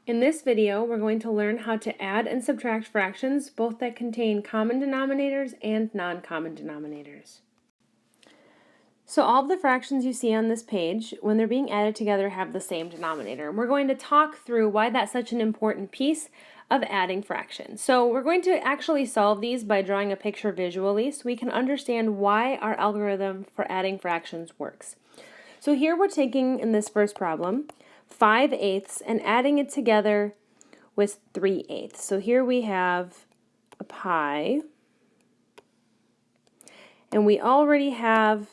In this video, we're going to learn how to add and subtract fractions, both that contain common denominators and non-common denominators. So all of the fractions you see on this page, when they're being added together, have the same denominator. We're going to talk through why that's such an important piece of adding fractions. So we're going to actually solve these by drawing a picture visually so we can understand why our algorithm for adding fractions works. So here we're taking, in this first problem, 5/8 and adding it together with 3/8. So here we have a pi, and we already have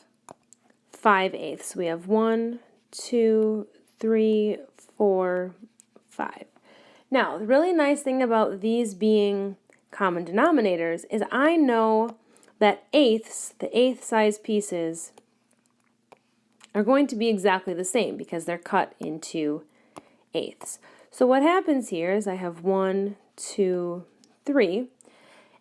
5/8. We have 1, 2, 3, 4, 5. Now, the really nice thing about these being common denominators is I know that eighths, the eighth size pieces, are going to be exactly the same because they're cut into eighths. So what happens here is I have 1, 2, 3.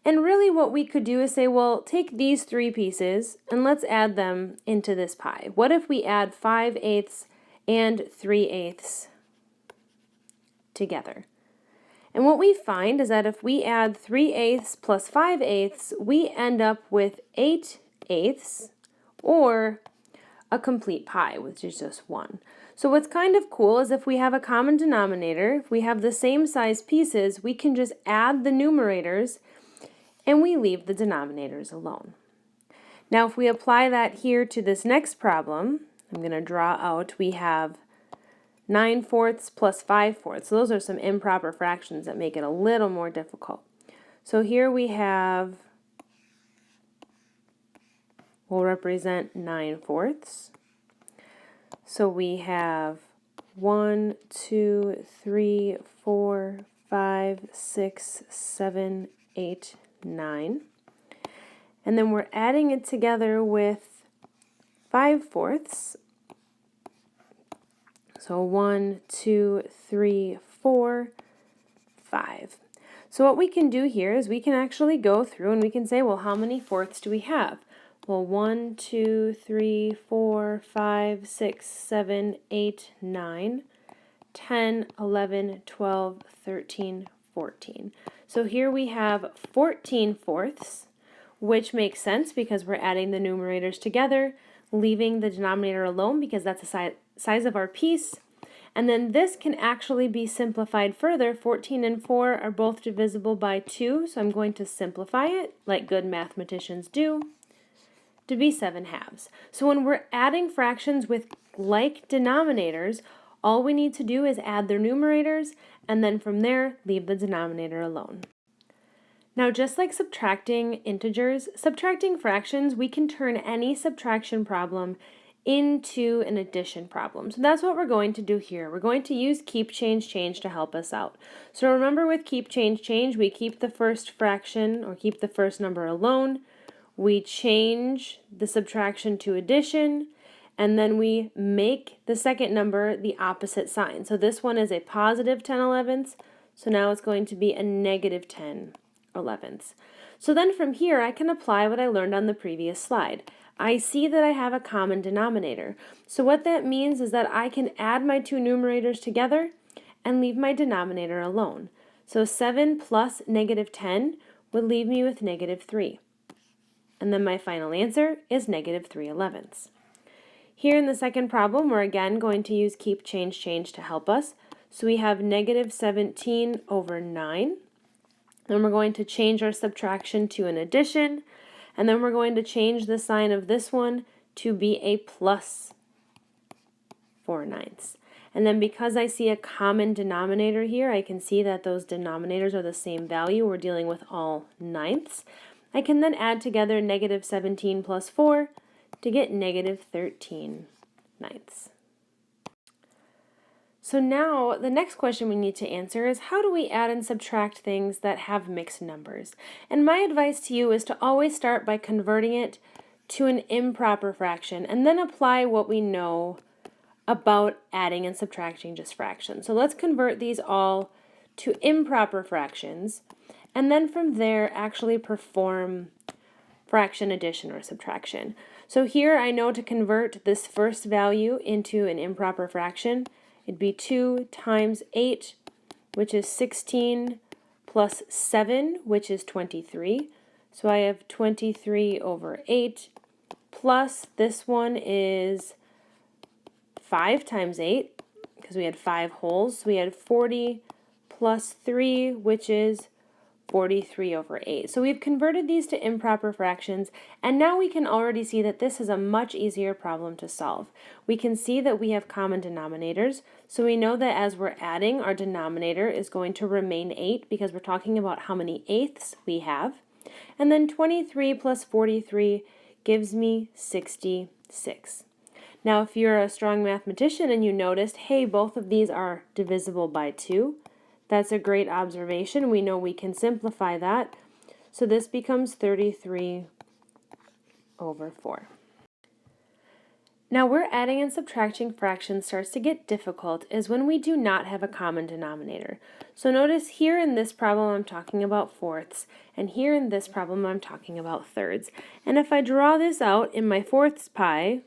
And really what we could do is say, well, take these three pieces and let's add them into this pi. What if we add 5/8 and 3/8 together? And what we find is that if we add 3/8 plus 5/8, we end up with 8/8, or a complete pi, which is just 1. So what's kind of cool is if we have a common denominator, if we have the same size pieces, we can just add the numerators and we leave the denominators alone. Now if we apply that here to this next problem, I'm going to draw out, we have 9/4 plus 5/4. So those are some improper fractions that make it a little more difficult. So here we have, we'll represent 9/4. So we have 1, 2, 3, 4, 5, 6, 7, 8, 9. And then we're adding it together with 5/4. So 1, 2, 3, 4, 5. So what we can do here is we can actually go through and we can say, well, how many fourths do we have? Well, 1, 2, 3, 4, 5, 6, 7, 8, 9, 10, 11, 12, 13, 14. So here we have 14 fourths, which makes sense because we're adding the numerators together, leaving the denominator alone because that's the size of our piece. And then this can actually be simplified further. 14 and 4 are both divisible by 2, so I'm going to simplify it like good mathematicians do, to be 7/2. So when we're adding fractions with like denominators, all we need to do is add their numerators, and then from there, leave the denominator alone. Now, just like subtracting integers, subtracting fractions, we can turn any subtraction problem into an addition problem. So that's what we're going to do here. We're going to use keep, change, change to help us out. So remember with keep, change, change, we keep the first fraction or keep the first number alone. We change the subtraction to addition, and then we make the second number the opposite sign. So this one is a positive 10/11, so now it's going to be a negative 10/11. So then from here, I can apply what I learned on the previous slide. I see that I have a common denominator. So what that means is that I can add my two numerators together and leave my denominator alone. So 7 plus negative 10 would leave me with negative 3. And then my final answer is negative 3/11. Here in the second problem, we're again going to use keep, change, change to help us. So we have negative 17 over 9. Then we're going to change our subtraction to an addition. And then we're going to change the sign of this one to be a plus 4/9. And then because I see a common denominator here, I can see that those denominators are the same value. We're dealing with all ninths. I can then add together negative 17 plus 4 to get negative 13/9. So now the next question we need to answer is, how do we add and subtract things that have mixed numbers? And my advice to you is to always start by converting it to an improper fraction and then apply what we know about adding and subtracting just fractions. So let's convert these all to improper fractions, and then from there actually perform fraction addition or subtraction. So here I know to convert this first value into an improper fraction, it'd be 2 times 8 which is 16, plus 7, which is 23. So I have 23 over 8, plus this one is 5 times 8, because we had 5 wholes. So we had 40 plus 3, which is 43 over 8. So we've converted these to improper fractions, and now we can already see that this is a much easier problem to solve. We can see that we have common denominators, so we know that as we're adding, our denominator is going to remain 8 because we're talking about how many eighths we have. And then 23 plus 43 gives me 66. Now, if you're a strong mathematician and you noticed, hey, both of these are divisible by 2, that's a great observation. We know we can simplify that. So this becomes 33 over 4. Now, where adding and subtracting fractions starts to get difficult is when we do not have a common denominator. So notice here in this problem I'm talking about fourths, and here in this problem I'm talking about thirds. And if I draw this out in my fourths pie,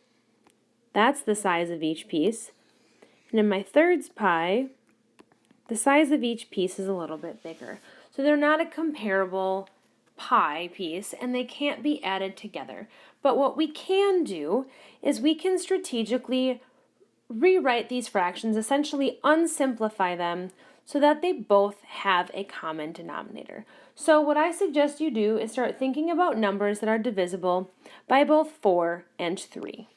that's the size of each piece. And in my thirds pie, the size of each piece is a little bit bigger. So they're not a comparable pie piece, and they can't be added together. But what we can do is we can strategically rewrite these fractions, essentially unsimplify them, so that they both have a common denominator. So what I suggest you do is start thinking about numbers that are divisible by both 4 and 3.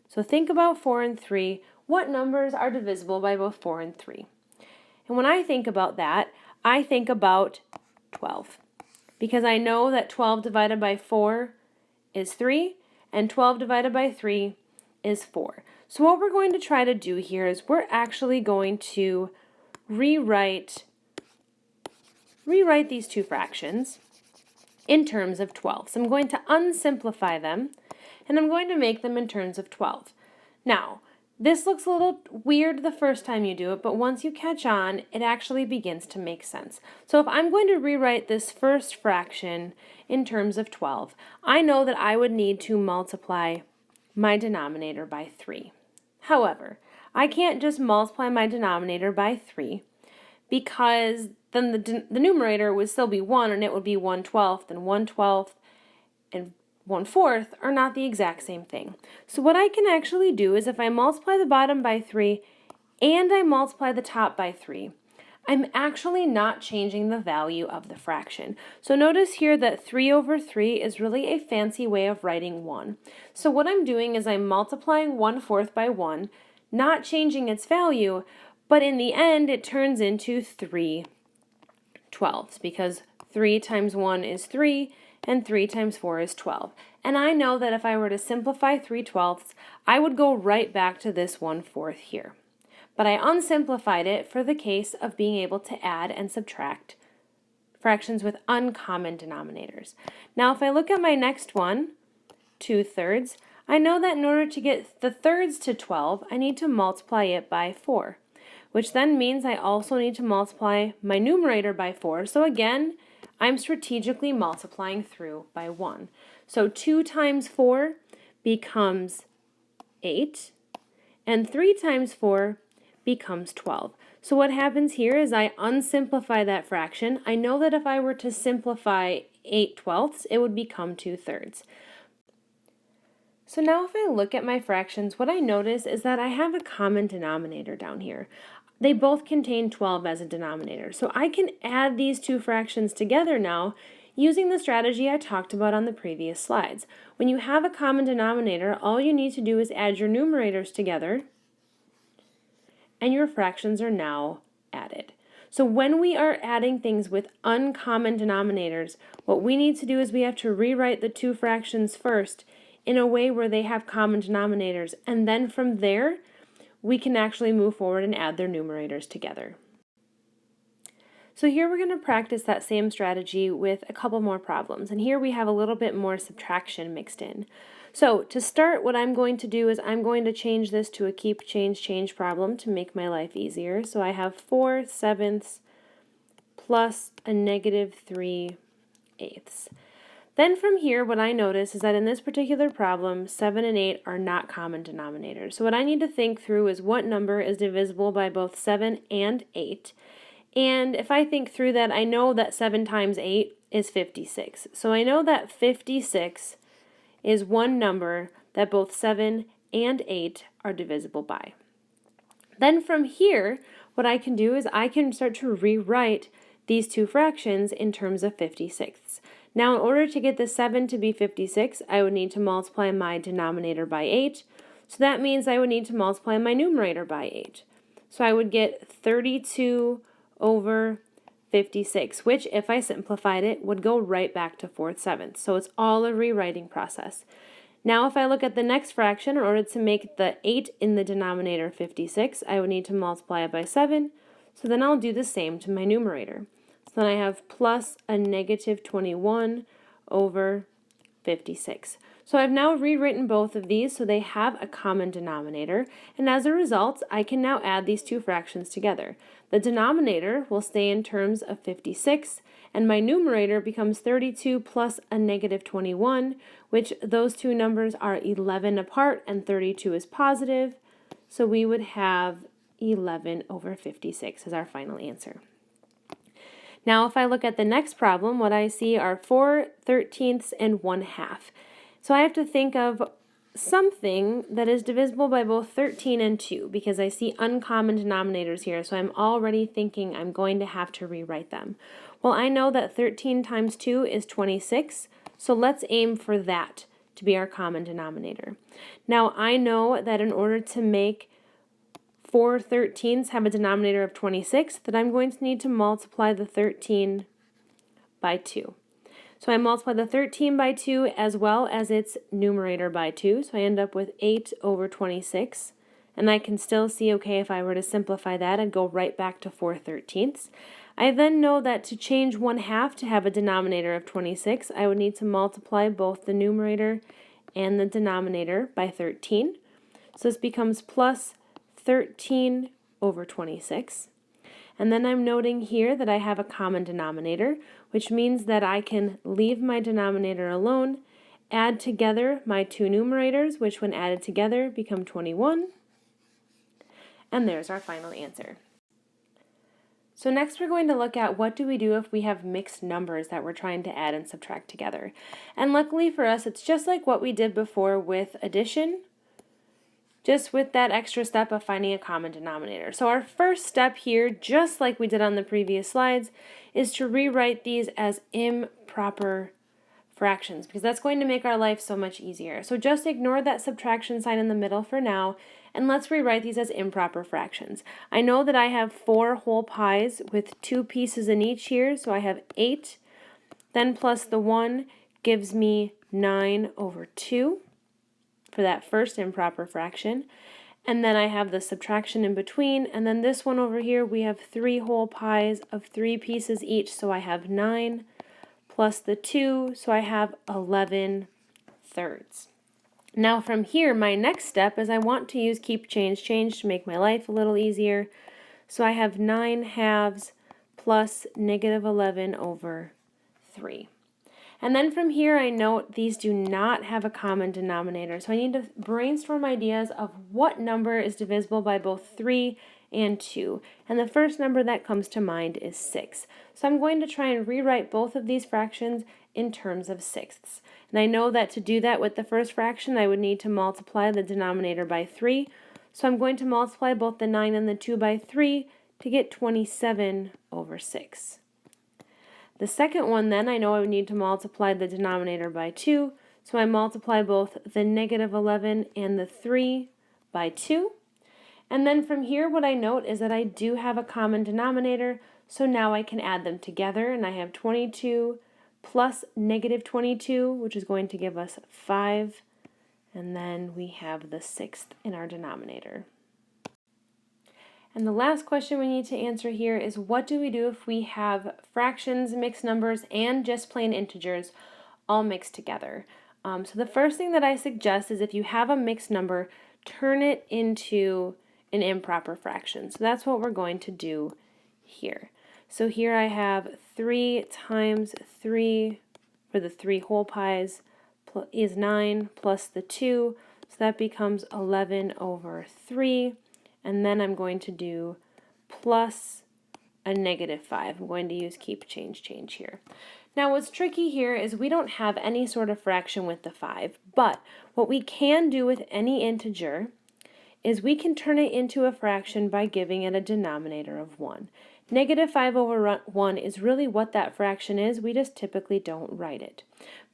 So think about 4 and 3. What numbers are divisible by both 4 and 3? And when I think about that, I think about 12. Because I know that 12 divided by 4 is 3, and 12 divided by 3 is 4. So what we're going to try to do here is we're actually going to rewrite these two fractions in terms of 12. So I'm going to unsimplify them, and I'm going to make them in terms of 12. Now, this looks a little weird the first time you do it, but once you catch on, it actually begins to make sense. So if I'm going to rewrite this first fraction in terms of 12, I know that I would need to multiply my denominator by 3. However, I can't just multiply my denominator by 3 because then the numerator would still be 1 and it would be 1/12, and 1/12 and 1/4 are not the exact same thing. So what I can actually do is if I multiply the bottom by 3 and I multiply the top by 3, I'm actually not changing the value of the fraction. So notice here that 3 over 3 is really a fancy way of writing 1. So what I'm doing is I'm multiplying 1/4 by 1, not changing its value, but in the end it turns into 3/12 because 3 times 1 is 3, and 3 times 4 is 12. And I know that if I were to simplify 3/12, I would go right back to this 1/4 here. But I unsimplified it for the case of being able to add and subtract fractions with uncommon denominators. Now if I look at my next one, 2/3, I know that in order to get the thirds to 12, I need to multiply it by 4, which then means I also need to multiply my numerator by 4. So again, I'm strategically multiplying through by 1. So 2 times 4 becomes 8, and 3 times 4 becomes 12. So what happens here is I unsimplify that fraction. I know that if I were to simplify 8/12, it would become 2/3. So now if I look at my fractions, what I notice is that I have a common denominator down here. They both contain 12 as a denominator. So I can add these two fractions together now using the strategy I talked about on the previous slides. When you have a common denominator, all you need to do is add your numerators together, and your fractions are now added. So when we are adding things with uncommon denominators, what we need to do is we have to rewrite the two fractions first in a way where they have common denominators, and then from there, we can actually move forward and add their numerators together. So here we're going to practice that same strategy with a couple more problems, and here we have a little bit more subtraction mixed in. So to start, what I'm going to do is I'm going to change this to a keep, change problem to make my life easier. So I have 4/7 plus a -3/8. Then from here, what I notice is that in this particular problem, 7 and 8 are not common denominators. So what I need to think through is what number is divisible by both 7 and 8. And if I think through that, I know that 7 times 8 is 56. So I know that 56 is one number that both 7 and 8 are divisible by. Then from here, what I can do is I can start to rewrite these two fractions in terms of 56ths. Now, in order to get the 7 to be 56, I would need to multiply my denominator by 8. So that means I would need to multiply my numerator by 8. So I would get 32 over 56, which, if I simplified it, would go right back to 4/7. So it's all a rewriting process. Now, if I look at the next fraction, in order to make the 8 in the denominator 56, I would need to multiply it by 7. So then I'll do the same to my numerator. So then I have plus a negative 21 over 56. So I've now rewritten both of these so they have a common denominator, and as a result, I can now add these two fractions together. The denominator will stay in terms of 56, and my numerator becomes 32 plus a negative 21, which those two numbers are 11 apart, and 32 is positive, so we would have 11 over 56 as our final answer. Now, if I look at the next problem, what I see are 4/13 and 1/2. So I have to think of something that is divisible by both 13 and 2 because I see uncommon denominators here, so I'm already thinking I'm going to have to rewrite them. Well, I know that 13 times 2 is 26, so let's aim for that to be our common denominator. Now, I know that in order to make 4/13 have a denominator of 26, that I'm going to need to multiply the 13 by 2. So I multiply the 13 by 2 as well as its numerator by 2, so I end up with 8 over 26. And I can still see, okay, if I were to simplify that, I'd go right back to 4/13. I then know that to change 1/2 to have a denominator of 26, I would need to multiply both the numerator and the denominator by 13. So this becomes plus 13 over 26. And then I'm noting here that I have a common denominator, which means that I can leave my denominator alone, add together my two numerators, which when added together become 21. And there's our final answer. So next we're going to look at what do we do if we have mixed numbers that we're trying to add and subtract together. And luckily for us, it's just like what we did before with addition, just with that extra step of finding a common denominator. So our first step here, just like we did on the previous slides, is to rewrite these as improper fractions, because that's going to make our life so much easier. So just ignore that subtraction sign in the middle for now, and let's rewrite these as improper fractions. I know that I have 4 whole pies with 2 pieces in each here, so I have 8, then plus the 1 gives me 9 over 2. For that first improper fraction, and then I have the subtraction in between, and then this one over here we have 3 whole pies of 3 pieces each, so I have 9 plus the 2, so I have 11 thirds. Now from here, my next step is I want to use keep change to make my life a little easier, so I have 9 halves plus negative 11 over 3. And then from here, I note these do not have a common denominator. So I need to brainstorm ideas of what number is divisible by both 3 and 2. And the first number that comes to mind is 6. So I'm going to try and rewrite both of these fractions in terms of sixths. And I know that to do that with the first fraction, I would need to multiply the denominator by 3. So I'm going to multiply both the 9 and the 2 by 3 to get 27 over 6. The second one then, I know I would need to multiply the denominator by 2, so I multiply both the negative 11 and the 3 by 2. And then from here, what I note is that I do have a common denominator, so now I can add them together, and I have 22 plus negative 22, which is going to give us 5, and then we have the 6th in our denominator. And the last question we need to answer here is what do we do if we have fractions, mixed numbers, and just plain integers all mixed together? So the first thing that I suggest is if you have a mixed number, turn it into an improper fraction. So that's what we're going to do here. So here I have 3 times 3 for the 3 whole pies is 9 plus the 2, so that becomes 11 over 3. And then I'm going to do plus a -5. I'm going to use keep change here. Now what's tricky here is we don't have any sort of fraction with the 5, but what we can do with any integer is we can turn it into a fraction by giving it a denominator of 1. -5/1 is really what that fraction is, we just typically don't write it.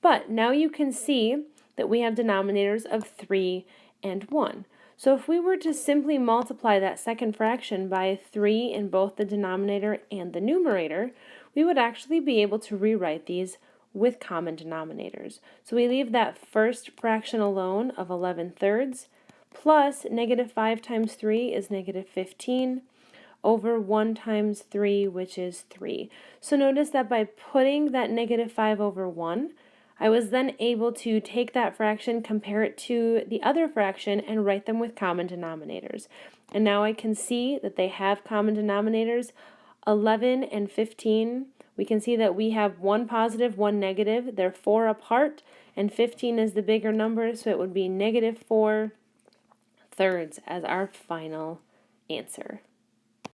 But now you can see that we have denominators of 3 and 1. So if we were to simply multiply that second fraction by 3 in both the denominator and the numerator, we would actually be able to rewrite these with common denominators. So we leave that first fraction alone of 11/3 plus -5 times 3 is -15 over 1 times 3, which is 3. So notice that by putting that -5/1, I was then able to take that fraction, compare it to the other fraction, and write them with common denominators. And now I can see that they have common denominators, 11 and 15. We can see that we have one positive, one negative. They're 4 apart, and 15 is the bigger number, so it would be -4/3 as our final answer.